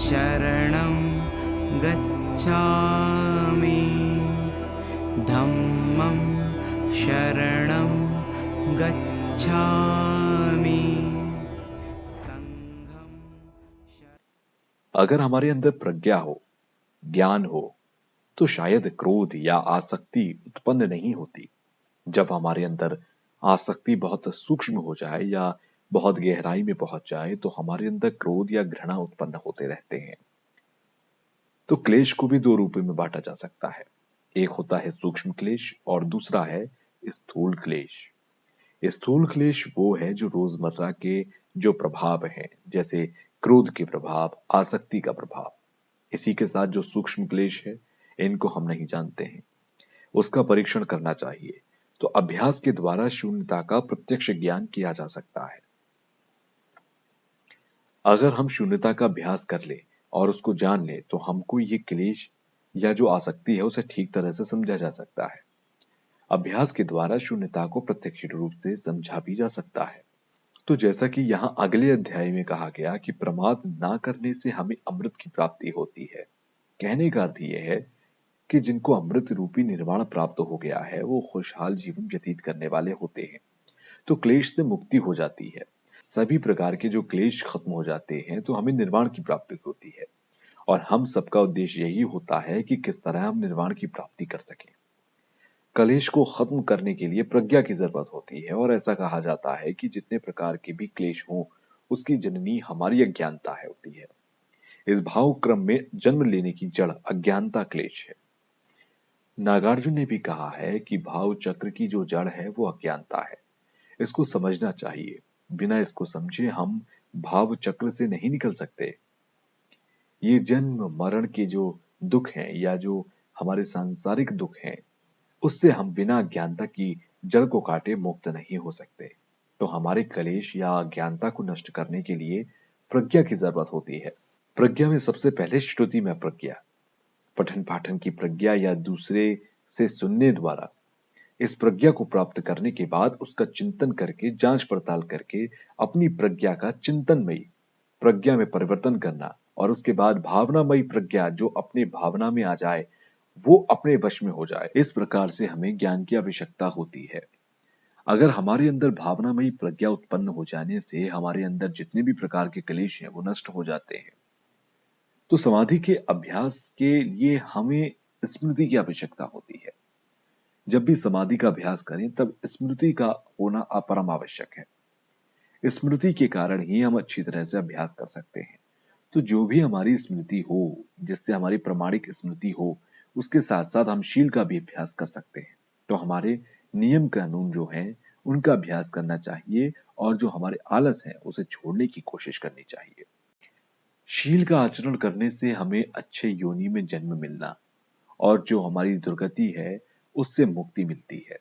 शरणं गच्छामि धम्मं शरणं गच्छामि संघं अगर हमारे अंदर प्रज्ञा हो, ज्ञान हो, तो शायद क्रोध या आसक्ति उत्पन्न नहीं होती। जब हमारे अंदर आसक्ति बहुत सूक्ष्म हो जाए या बहुत गहराई में पहुंच जाए तो हमारे अंदर क्रोध या घृणा उत्पन्न होते रहते हैं। तो क्लेश को भी दो रूपों में बांटा जा सकता है। एक होता है सूक्ष्म क्लेश और दूसरा है स्थूल क्लेश। स्थूल क्लेश वो है जो रोजमर्रा के जो प्रभाव हैं, जैसे क्रोध के प्रभाव, आसक्ति का प्रभाव। इसी के साथ जो सूक्ष्म क्लेश है, इनको हम नहीं जानते हैं, उसका परीक्षण करना चाहिए। तो अभ्यास के द्वारा शून्यता का प्रत्यक्ष ज्ञान किया जा सकता है। अगर हम शून्यता का अभ्यास कर ले और उसको जान ले तो हमको ये क्लेश या जो आसक्ति है उसे ठीक तरह से समझा जा सकता है। अभ्यास के द्वारा शून्यता को प्रत्यक्ष रूप से समझा भी जा सकता है। तो जैसा कि यहाँ अगले अध्याय में कहा गया कि प्रमाद ना करने से हमें अमृत की प्राप्ति होती है। कहने का अर्थ यह है कि जिनको अमृत रूपी निर्वाण प्राप्त हो गया है वो खुशहाल जीवन व्यतीत करने वाले होते हैं। तो क्लेश से मुक्ति हो जाती है, सभी प्रकार के जो क्लेश खत्म हो जाते हैं, तो हमें निर्वाण की प्राप्ति होती है। और हम सबका उद्देश्य यही होता है कि किस तरह हम निर्वाण की प्राप्ति कर सकें। कलेश को खत्म करने के लिए प्रज्ञा की जरूरत होती है और ऐसा कहा जाता है कि जितने प्रकार के भी क्लेश हों, उसकी जननी हमारी अज्ञानता है होती है। इस भाव क्रम में जन्म लेने की जड़ अज्ञानता क्लेश है। नागार्जुन ने भी कहा है कि भाव चक्र की जो जड़ है वो अज्ञानता है। इसको समझना चाहिए। बिना इसको समझे हम भाव चक्र से नहीं निकल सकते। ये जन्म मरण के जो दुख हैं या जो हमारे सांसारिक दुख हैं, उससे हम बिना अज्ञानता की जड़ को काटे मुक्त नहीं हो सकते। तो हमारे कलेश या अज्ञानता को नष्ट करने के लिए प्रज्ञा की जरूरत होती है। प्रज्ञा में सबसे पहले श्रुति में प्रज्ञा, पठन पाठन की प्रज्ञा या दूसरे से सुनने द्वारा इस प्रज्ञा को प्राप्त करने के बाद उसका चिंतन करके, जांच पड़ताल करके अपनी प्रज्ञा का चिंतनमयी प्रज्ञा में परिवर्तन करना और उसके बाद भावनामयी प्रज्ञा जो अपने भावना में आ जाए, वो अपने वश में हो जाए। इस प्रकार से हमें ज्ञान की आवश्यकता होती है। अगर हमारे अंदर भावनामयी प्रज्ञा उत्पन्न हो जाने से हमारे अंदर जितने भी प्रकार के क्लेश हैं वो नष्ट हो जाते हैं। तो समाधि के अभ्यास के लिए हमें स्मृति की आवश्यकता होती है। जब भी समाधि का अभ्यास करें तब स्मृति का होना परम आवश्यक है। स्मृति के कारण ही हम अच्छी तरह से अभ्यास कर सकते हैं। तो जो भी हमारी स्मृति हो, जिससे हमारी प्रामाणिक स्मृति हो, उसके साथ साथ हम शील का भी अभ्यास कर सकते हैं। तो हमारे नियम कानून जो हैं उनका अभ्यास करना चाहिए और जो हमारे आलस है उसे छोड़ने की कोशिश करनी चाहिए। शील का आचरण करने से हमें अच्छे योनि में जन्म मिलना और जो हमारी दुर्गति है उससे मुक्ति मिलती है।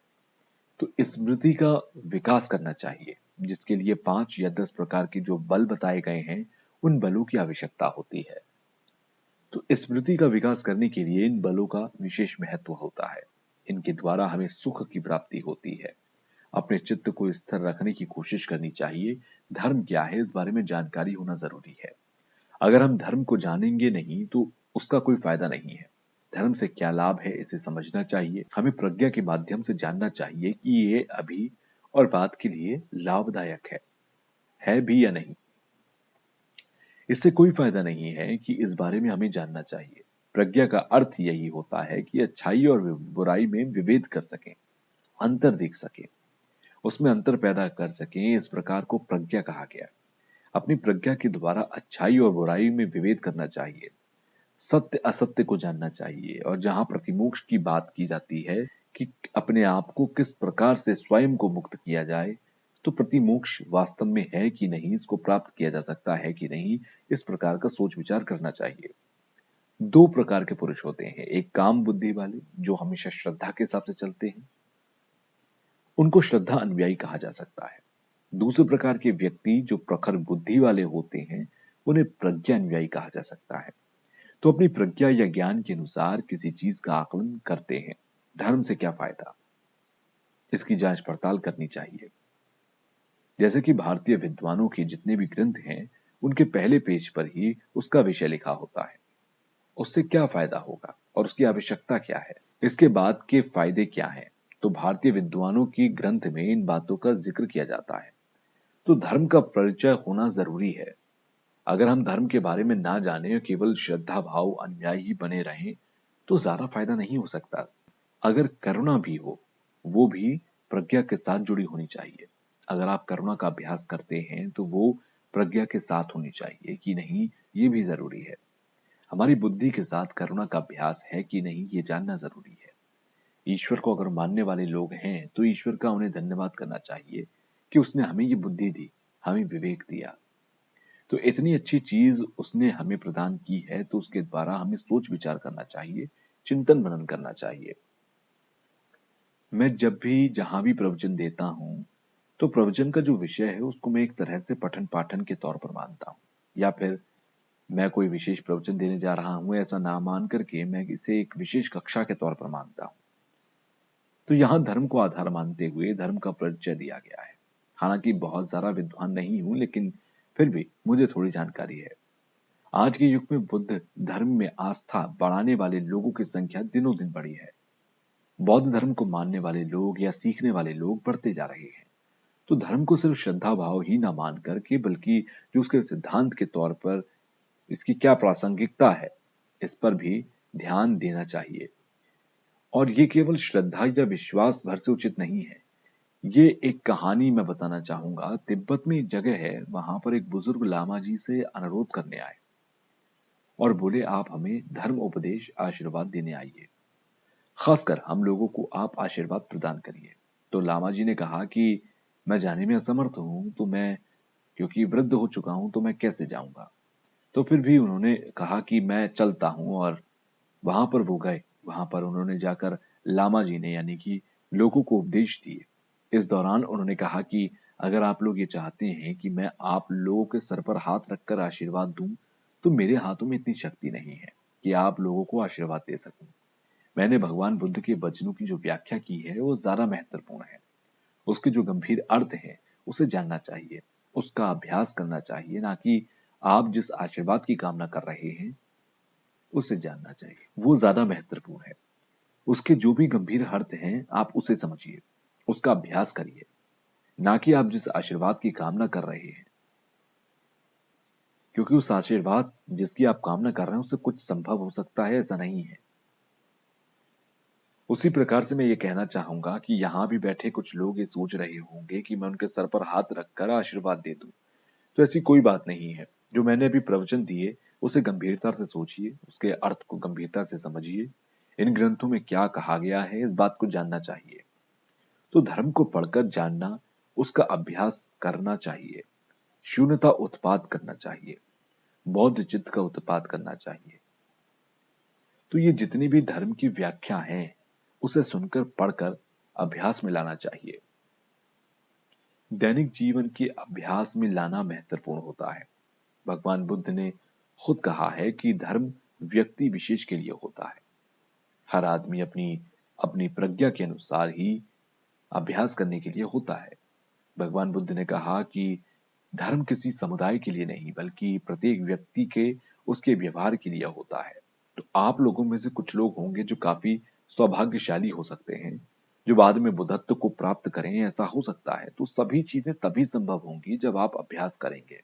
तो स्मृति का विकास करना चाहिए, जिसके लिए 5 या 10 प्रकार के जो बल बताए गए हैं उन बलों की आवश्यकता होती है। तो स्मृति का विकास करने के लिए इन बलों का विशेष महत्व होता है। इनके द्वारा हमें सुख की प्राप्ति होती है। अपने चित्त को स्थिर रखने की कोशिश करनी चाहिए। धर्म क्या है इस बारे में जानकारी होना जरूरी है। अगर हम धर्म को जानेंगे नहीं तो उसका कोई फायदा नहीं है। धर्म से क्या लाभ है इसे समझना चाहिए। हमें प्रज्ञा के माध्यम से जानना चाहिए कि ये अभी और बाद के लिए लाभदायक है भी या नहीं। इससे कोई फायदा नहीं है कि इस बारे में हमें जानना चाहिए। प्रज्ञा का अर्थ यही होता है कि अच्छाई और बुराई में विभेद कर सकें, अंतर देख सकें, उसमें अंतर पैदा कर सकें। इस प्रकार को प्रज्ञा कहा गया। अपनी प्रज्ञा के द्वारा अच्छाई और बुराई में विभेद करना चाहिए, सत्य असत्य को जानना चाहिए। और जहां प्रतिमोक्ष की बात की जाती है कि अपने आप को किस प्रकार से स्वयं को मुक्त किया जाए, तो प्रतिमोक्ष वास्तव में है कि नहीं, इसको प्राप्त किया जा सकता है कि नहीं, इस प्रकार का सोच विचार करना चाहिए। दो प्रकार के पुरुष होते हैं, एक काम बुद्धि वाले जो हमेशा श्रद्धा के हिसाब से चलते हैं, उनको श्रद्धा अनुयायी कहा जा सकता है। दूसरे प्रकार के व्यक्ति जो प्रखर बुद्धि वाले होते हैं, उन्हें प्रज्ञा अनुयायी कहा जा सकता है। तो अपनी प्रज्ञा या ज्ञान के अनुसार किसी चीज का आकलन करते हैं। धर्म से क्या फायदा, इसकी जांच पड़ताल करनी चाहिए। जैसे कि भारतीय विद्वानों के जितने भी ग्रंथ हैं उनके पहले पेज पर ही उसका विषय लिखा होता है। उससे क्या फायदा होगा और उसकी आवश्यकता क्या है, इसके बाद के फायदे क्या हैं, तो भारतीय विद्वानों की ग्रंथ में इन बातों का जिक्र किया जाता है। तो धर्म का परिचय होना जरूरी है। अगर हम धर्म के बारे में ना जाने और केवल श्रद्धा भाव अनुयायी ही बने रहें तो ज्यादा फायदा नहीं हो सकता। अगर करुणा भी हो, वो भी प्रज्ञा के साथ जुड़ी होनी चाहिए। अगर आप करुणा का अभ्यास करते हैं तो वो प्रज्ञा के साथ होनी चाहिए कि नहीं, ये भी जरूरी है। हमारी बुद्धि के साथ करुणा का अभ्यास है कि नहीं, ये जानना जरूरी है। ईश्वर को अगर मानने वाले लोग हैं तो ईश्वर का उन्हें धन्यवाद करना चाहिए कि उसने हमें ये बुद्धि दी, हमें विवेक दिया। तो इतनी अच्छी चीज उसने हमें प्रदान की है तो उसके द्वारा हमें सोच विचार करना चाहिए, चिंतन मनन करना चाहिए। मैं जब भी जहां भी प्रवचन देता हूं तो प्रवचन का जो विषय है उसको मैं एक तरह से पठन पाठन के तौर पर मानता हूँ, या फिर मैं कोई विशेष प्रवचन देने जा रहा हूं ऐसा ना मान करके मैं इसे एक विशेष कक्षा के तौर पर मानता हूँ। तो यहाँ धर्म को आधार मानते हुए धर्म का परिचय दिया गया है। हालांकि बहुत ज्यादा विद्वान नहीं हूं लेकिन फिर भी मुझे थोड़ी जानकारी है। आज के युग में बुद्ध धर्म में आस्था बढ़ाने वाले लोगों की संख्या दिनों दिन बढ़ी है। बौद्ध धर्म को मानने वाले लोग या सीखने वाले लोग बढ़ते जा रहे हैं। तो धर्म को सिर्फ श्रद्धा भाव ही ना मान करके बल्कि जो उसके सिद्धांत के तौर पर इसकी क्या प्रासंगिकता है, इस पर भी ध्यान देना चाहिए। और ये केवल श्रद्धा या विश्वास भर से उचित नहीं है। ये एक कहानी मैं बताना चाहूंगा। तिब्बत में एक जगह है, वहां पर एक बुजुर्ग लामा जी से अनुरोध करने आए और बोले आप हमें धर्म उपदेश आशीर्वाद देने आइए, खासकर हम लोगों को आप आशीर्वाद प्रदान करिए। तो लामा जी ने कहा कि मैं जाने में असमर्थ हूं, तो मैं क्योंकि वृद्ध हो चुका हूं तो मैं कैसे जाऊंगा। तो फिर भी उन्होंने कहा कि मैं चलता हूं, और वहां पर वो गए। वहां पर उन्होंने जाकर लामा जी ने यानी कि लोगों को उपदेश दिए। इस दौरान उन्होंने कहा कि अगर आप लोग ये चाहते हैं कि मैं आप लोगों के सर पर हाथ रखकर आशीर्वाद दूं तो मेरे हाथों में इतनी शक्ति नहीं है कि आप लोगों को आशीर्वाद दे सकूं। मैंने भगवान बुद्ध के वचनों की जो व्याख्या की है वो ज्यादा महत्वपूर्ण है। उसके जो गंभीर अर्थ है उसे जानना चाहिए, उसका अभ्यास करना चाहिए, ना कि आप जिस आशीर्वाद की कामना कर रहे हैं उसे जानना चाहिए। वो ज्यादा महत्वपूर्ण है। उसके जो भी गंभीर अर्थ हैं आप उसे समझिए, उसका अभ्यास करिए, ना कि आप जिस आशीर्वाद की कामना कर रहे हैं। क्योंकि उस आशीर्वाद जिसकी आप कामना कर रहे हैं उससे कुछ संभव हो सकता है ऐसा नहीं है। उसी प्रकार से मैं ये कहना चाहूंगा कि यहाँ भी बैठे कुछ लोग ये सोच रहे होंगे कि मैं उनके सर पर हाथ रखकर आशीर्वाद दे दूं। तो ऐसी कोई बात नहीं है। जो मैंने अभी प्रवचन दिए उसे गंभीरता से सोचिए, उसके अर्थ को गंभीरता से समझिए। इन ग्रंथों में क्या कहा गया है इस बात को जानना चाहिए। तो धर्म को पढ़कर जानना, उसका अभ्यास करना चाहिए, शून्यता उत्पाद करना चाहिए, बौद्ध चित्त का उत्पाद करना चाहिए। तो ये जितनी भी धर्म की व्याख्या हैं उसे सुनकर पढ़कर अभ्यास में लाना चाहिए। दैनिक जीवन के अभ्यास में लाना महत्वपूर्ण होता है। भगवान बुद्ध ने खुद कहा है कि धर्म व्यक्ति विशेष के लिए होता है। हर आदमी अपनी अपनी प्रज्ञा के अनुसार ही अभ्यास करने के लिए होता है। भगवान बुद्ध ने कहा कि धर्म किसी समुदाय के लिए नहीं बल्कि प्रत्येक व्यक्ति के उसके व्यवहार के लिए होता है। तो आप लोगों में से कुछ लोग होंगे जो काफी सौभाग्यशाली हो सकते हैं, जो बाद में बुद्धत्व को प्राप्त करें, ऐसा हो सकता है। तो सभी चीजें तभी संभव होंगी जब आप अभ्यास करेंगे।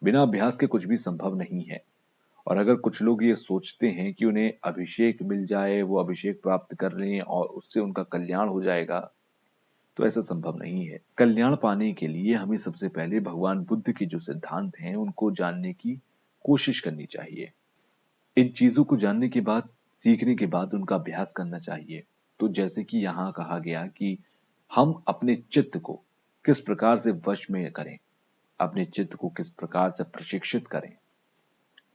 बिना अभ्यास के कुछ भी संभव नहीं है। और अगर कुछ लोग ये सोचते हैं कि उन्हें अभिषेक मिल जाए, वो अभिषेक प्राप्त कर लें और उससे उनका कल्याण हो जाएगा, तो ऐसा संभव नहीं है। कल्याण पाने के लिए हमें सबसे पहले भगवान बुद्ध के जो सिद्धांत हैं उनको जानने की कोशिश करनी चाहिए। इन चीजों को जानने के बाद, सीखने के बाद उनका अभ्यास करना चाहिए। तो जैसे कि यहाँ कहा गया कि हम अपने चित्त को किस प्रकार से वश में करें, अपने चित्त को किस प्रकार से प्रशिक्षित करें।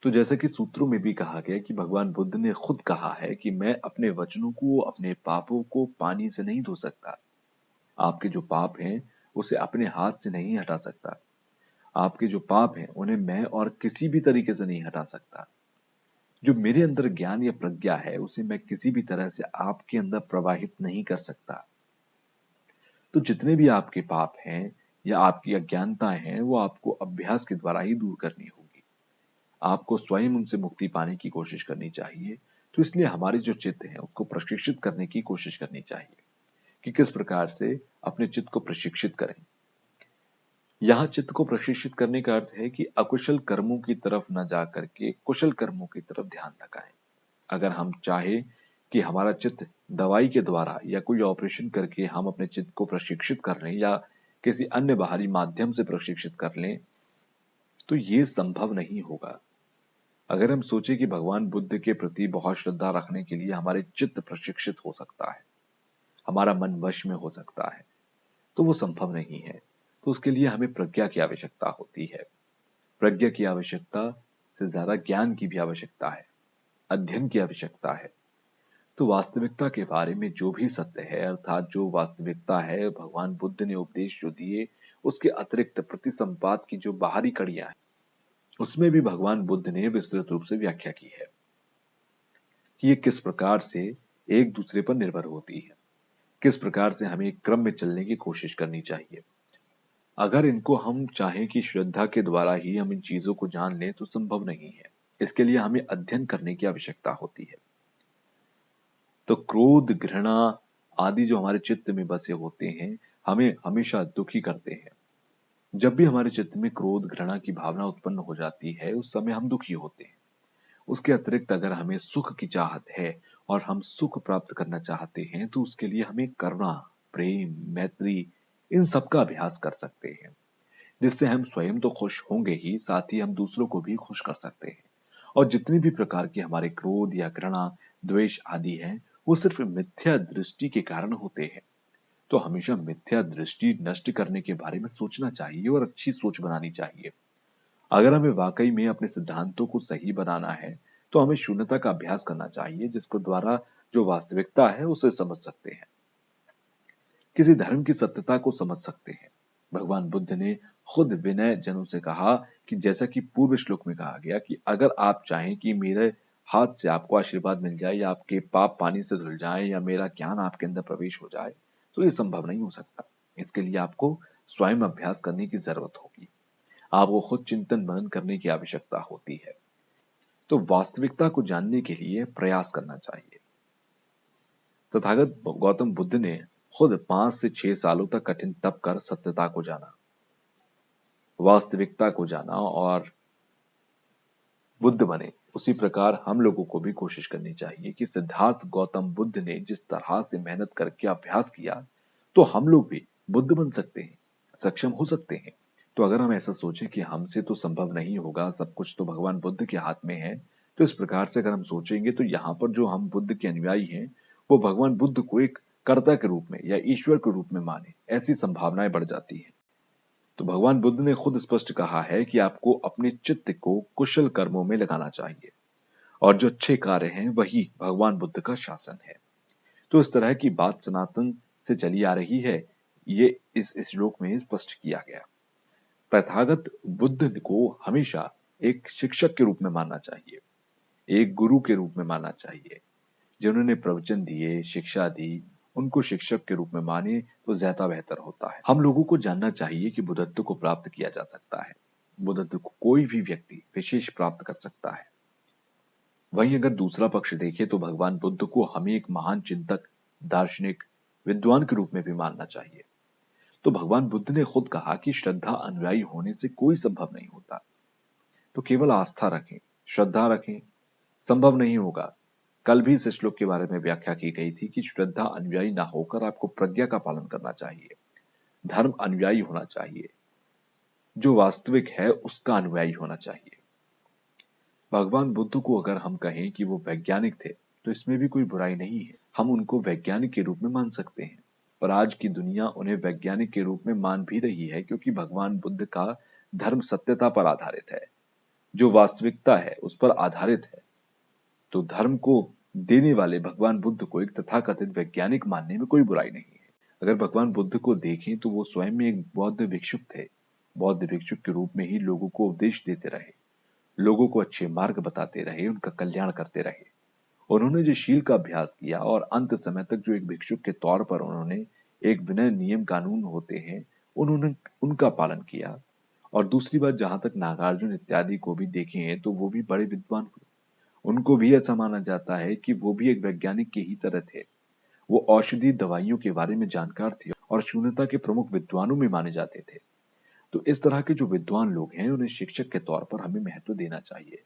तो जैसा कि सूत्रों में भी कहा गया कि भगवान बुद्ध ने खुद कहा है कि मैं अपने वचनों को, अपने पापों को पानी से नहीं धो सकता। आपके जो पाप हैं उसे अपने हाथ से नहीं हटा सकता। आपके जो पाप हैं उन्हें मैं और किसी भी तरीके से नहीं हटा सकता। जो मेरे अंदर ज्ञान या प्रज्ञा है उसे मैं किसी भी तरह से आपके अंदर प्रवाहित नहीं कर सकता। तो जितने भी आपके पाप हैं या आपकी अज्ञानताएं हैं वो आपको अभ्यास के द्वारा ही दूर करनी होगी। आपको स्वयं उनसे मुक्ति पाने की कोशिश करनी चाहिए। तो इसलिए हमारे जो चित्त है उसको प्रशिक्षित करने की कोशिश करनी चाहिए कि किस प्रकार से अपने चित्त को प्रशिक्षित करें। यहाँ चित्त को प्रशिक्षित करने का अर्थ है कि अकुशल कर्मों की तरफ न जा करके कुशल कर्मों की तरफ ध्यान लगाएं। अगर हम चाहे कि हमारा चित्त दवाई के द्वारा या कोई ऑपरेशन करके हम अपने चित्त को प्रशिक्षित कर लें या किसी अन्य बाहरी माध्यम से प्रशिक्षित कर लें, तो ये संभव नहीं होगा। अगर हम सोचे कि भगवान बुद्ध के प्रति बहुत श्रद्धा रखने के लिए हमारे चित्त प्रशिक्षित हो सकता है, हमारा मन वश में हो सकता है, तो वो संभव नहीं है। तो उसके लिए हमें प्रज्ञा की आवश्यकता होती है। प्रज्ञा की आवश्यकता से ज्यादा ज्ञान की भी आवश्यकता है, अध्ययन की आवश्यकता है। तो वास्तविकता के बारे में जो भी सत्य है, अर्थात जो वास्तविकता है, भगवान बुद्ध ने उपदेश जो दिए उसके अतिरिक्त प्रतिसंपाद की जो बाहरी कड़ियां हैं, उसमें भी भगवान बुद्ध ने विस्तृत रूप से व्याख्या की है कि ये किस प्रकार से एक दूसरे पर निर्भर होती है, किस प्रकार से हमें एक क्रम में चलने की कोशिश करनी चाहिए। अगर इनको हम चाहें कि श्रद्धा के द्वारा ही हम इन चीजों को जान लें तो संभव नहीं है। इसके लिए हमें अध्ययन करने की आवश्यकता होती है। तो क्रोध, घृणा आदि जो हमारे चित्त में बसे होते हैं, हमें हमेशा दुखी करते हैं। जब भी हमारे चित्त में क्रोध, घृणा की भावना उत्पन्न हो जाती है, उस समय हम दुखी होते हैं। उसके अतिरिक्त अगर हमें सुख की चाहत है और हम सुख प्राप्त करना चाहते हैं, तो उसके लिए हमें करुणा, प्रेम, मैत्री इन सब का अभ्यास कर सकते हैं, जिससे हम स्वयं तो खुश होंगे ही, साथ ही हम दूसरों को भी खुश कर सकते हैं। और जितने भी प्रकार के हमारे क्रोध या घृणा, द्वेष आदि हैं, वो सिर्फ मिथ्या दृष्टि के कारण होते हैं। तो हमेशा मिथ्या दृष्टि नष्ट करने के बारे में सोचना चाहिए और अच्छी सोच बनानी चाहिए। अगर हमें वाकई में अपने सिद्धांतों को सही बनाना है, तो हमें शून्यता का अभ्यास करना चाहिए, जिसके द्वारा जो वास्तविकता है उसे समझ सकते हैं, किसी धर्म की सत्यता को समझ सकते हैं। भगवान बुद्ध ने खुद विनय जनों से कहा कि जैसा कि पूर्व श्लोक में कहा गया कि अगर आप चाहें कि मेरे हाथ से आपको आशीर्वाद मिल जाए या आपके पाप पानी से धुल जाए या मेरा ज्ञान आपके अंदर प्रवेश हो जाए, तो ये संभव नहीं हो सकता। इसके लिए आपको स्वयं अभ्यास करने की जरूरत होगी। आपको खुद चिंतन मनन करने की आवश्यकता होती है। तो वास्तविकता को जानने के लिए प्रयास करना चाहिए। तथागत गौतम बुद्ध ने खुद 5 से 6 सालों तक कठिन तप कर सत्यता को जाना, वास्तविकता को जाना और बुद्ध बने। उसी प्रकार हम लोगों को भी कोशिश करनी चाहिए कि सिद्धार्थ गौतम बुद्ध ने जिस तरह से मेहनत करके अभ्यास किया, तो हम लोग भी बुद्ध बन सकते हैं, सक्षम हो सकते हैं। तो अगर हम ऐसा सोचें कि हमसे तो संभव नहीं होगा, सब कुछ तो भगवान बुद्ध के हाथ में है, तो इस प्रकार से अगर हम सोचेंगे तो यहाँ पर जो हम बुद्ध के अनुयायी हैं, वो भगवान बुद्ध को एक कर्ता के रूप में या ईश्वर के रूप में माने, ऐसी संभावनाएं बढ़ जाती हैं। तो भगवान बुद्ध ने खुद स्पष्ट कहा है कि आपको अपने चित्त को कुशल कर्मों में लगाना चाहिए और जो अच्छे कार्य हैं वही भगवान बुद्ध का शासन है। तो इस तरह की बात सनातन से चली आ रही है, ये इस श्लोक में स्पष्ट किया गया। तथागत बुद्ध को हमेशा एक शिक्षक के रूप में मानना चाहिए, एक गुरु के रूप में मानना चाहिए। जिन्होंने प्रवचन दिए, शिक्षा दी, उनको शिक्षक के रूप में माने तो ज्यादा बेहतर होता है। हम लोगों को जानना चाहिए कि बुद्धत्व को प्राप्त किया जा सकता है। बुद्धत्व को कोई भी व्यक्ति विशेष प्राप्त कर सकता है। वहीं अगर दूसरा पक्ष देखें तो भगवान बुद्ध को हमें एक महान चिंतक, दार्शनिक, विद्वान के रूप में भी मानना चाहिए। तो भगवान बुद्ध ने खुद कहा कि श्रद्धा अनुयायी होने से कोई संभव नहीं होता। तो केवल आस्था रखें, श्रद्धा रखें, संभव नहीं होगा। कल भी इस श्लोक के बारे में व्याख्या की गई थी कि श्रद्धा अनुयायी ना होकर आपको प्रज्ञा का पालन करना चाहिए, धर्म अनुयायी होना चाहिए, जो वास्तविक है उसका अनुयायी होना चाहिए। भगवान बुद्ध को अगर हम कहें कि वो वैज्ञानिक थे, तो इसमें भी कोई बुराई नहीं है। हम उनको वैज्ञानिक के रूप में मान सकते हैं, पर आज की दुनिया उन्हें वैज्ञानिक के रूप में मान भी रही है, क्योंकि भगवान बुद्ध का धर्म सत्यता पर आधारित है, जो वास्तविकता है उस पर आधारित है। तो धर्म को देने वाले भगवान बुद्ध को एक तथाकथित वैज्ञानिक मानने में कोई बुराई नहीं है। अगर भगवान बुद्ध को देखें तो वो स्वयं में एक बौद्ध भिक्षुक थे। बौद्ध भिक्षुक के रूप में ही लोगों को उपदेश देते रहे, लोगों को अच्छे मार्ग बताते रहे, उनका कल्याण करते रहे। उन्होंने जो शील का अभ्यास किया और अंत समय तक जो एक भिक्षुक के तौर पर उन्होंने एक विनय, नियम, कानून होते हैं उन्होंने उनका पालन किया। और दूसरी बात, जहां तक नागार्जुन इत्यादि को भी देखें तो वो भी बड़े विद्वान हुए। उनको भी ऐसा माना जाता है कि वो भी एक वैज्ञानिक की ही तरह थे। वो औषधि दवाइयों के बारे में जानकार थे और शून्यता के प्रमुख विद्वानों में माने जाते थे। तो इस तरह के जो विद्वान लोग हैं उन्हें शिक्षक के तौर पर हमें महत्व देना चाहिए।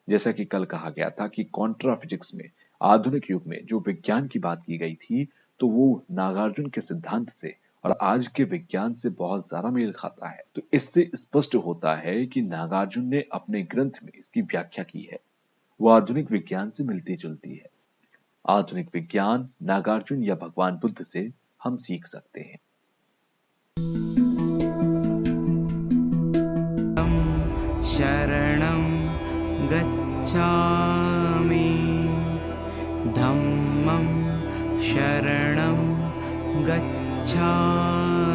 जैसा कि कल कहा गया था कि कॉन्ट्रा फिजिक्स में, आधुनिक युग में जो विज्ञान की बात की गई थी, तो वो नागार्जुन के सिद्धांत से और आज के विज्ञान से बहुत ज्यादा मेल खाता है। तो इससे स्पष्ट होता है कि नागार्जुन ने अपने ग्रंथ में इसकी व्याख्या की है, वो आधुनिक विज्ञान से मिलती जुलती है। आधुनिक विज्ञान नागार्जुन या भगवान बुद्ध से हम सीख सकते हैं। शरणं गच्छामि धम्मं शरणं गच्छामि